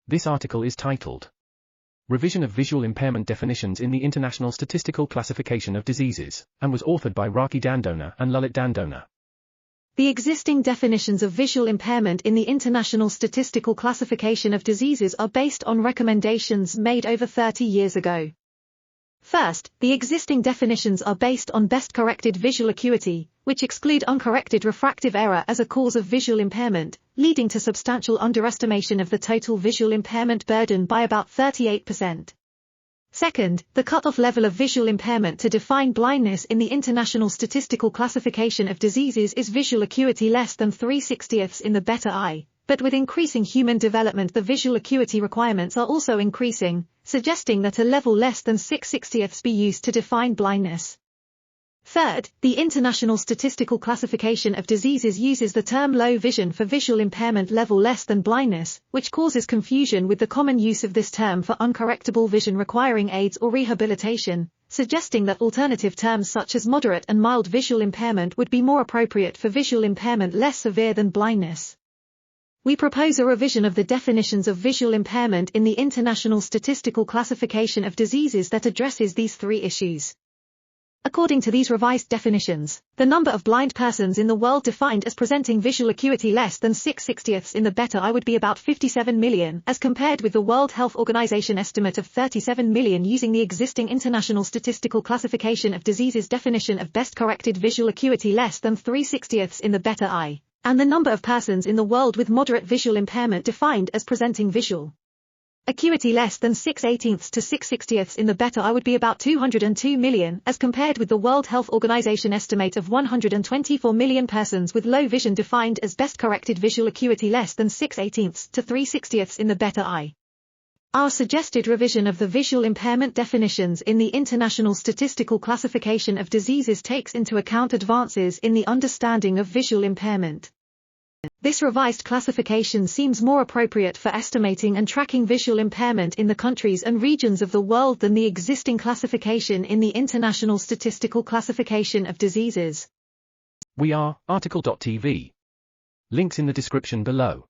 This article is titled Revision of Visual Impairment Definitions in the International Statistical Classification of Diseases, and was authored by Raki Dandona and Lalit Dandona. The existing definitions of visual impairment in the International Statistical Classification of Diseases are based on recommendations made over 30 years ago. First, the existing definitions are based on best-corrected visual acuity, which exclude uncorrected refractive error as a cause of visual impairment, leading to substantial underestimation of the total visual impairment burden by about 38%. Second, the cutoff level of visual impairment to define blindness in the International Statistical Classification of Diseases is visual acuity less than 3/60ths in the better eye, but with increasing human development the visual acuity requirements are also increasing, suggesting that a level less than 6/60ths be used to define blindness. Third, the International Statistical Classification of Diseases uses the term low vision for visual impairment level less than blindness, which causes confusion with the common use of this term for uncorrectable vision requiring aids or rehabilitation, suggesting that alternative terms such as moderate and mild visual impairment would be more appropriate for visual impairment less severe than blindness. We propose a revision of the definitions of visual impairment in the International Statistical Classification of Diseases that addresses these three issues. According to these revised definitions, the number of blind persons in the world defined as presenting visual acuity less than 6/60ths in the better eye would be about 57 million, as compared with the World Health Organization estimate of 37 million using the existing International Statistical Classification of Diseases definition of best-corrected visual acuity less than 3/60ths in the better eye, and the number of persons in the world with moderate visual impairment defined as presenting visual acuity less than 6/18ths to 6/60ths in the better eye would be about 202 million, as compared with the World Health Organization estimate of 124 million persons with low vision defined as best-corrected visual acuity less than 6/18ths to 3/60ths in the better eye. Our suggested revision of the visual impairment definitions in the International Statistical Classification of Diseases takes into account advances in the understanding of visual impairment. This revised classification seems more appropriate for estimating and tracking visual impairment in the countries and regions of the world than the existing classification in the International Statistical Classification of Diseases. We are article.tv. Links in the description below.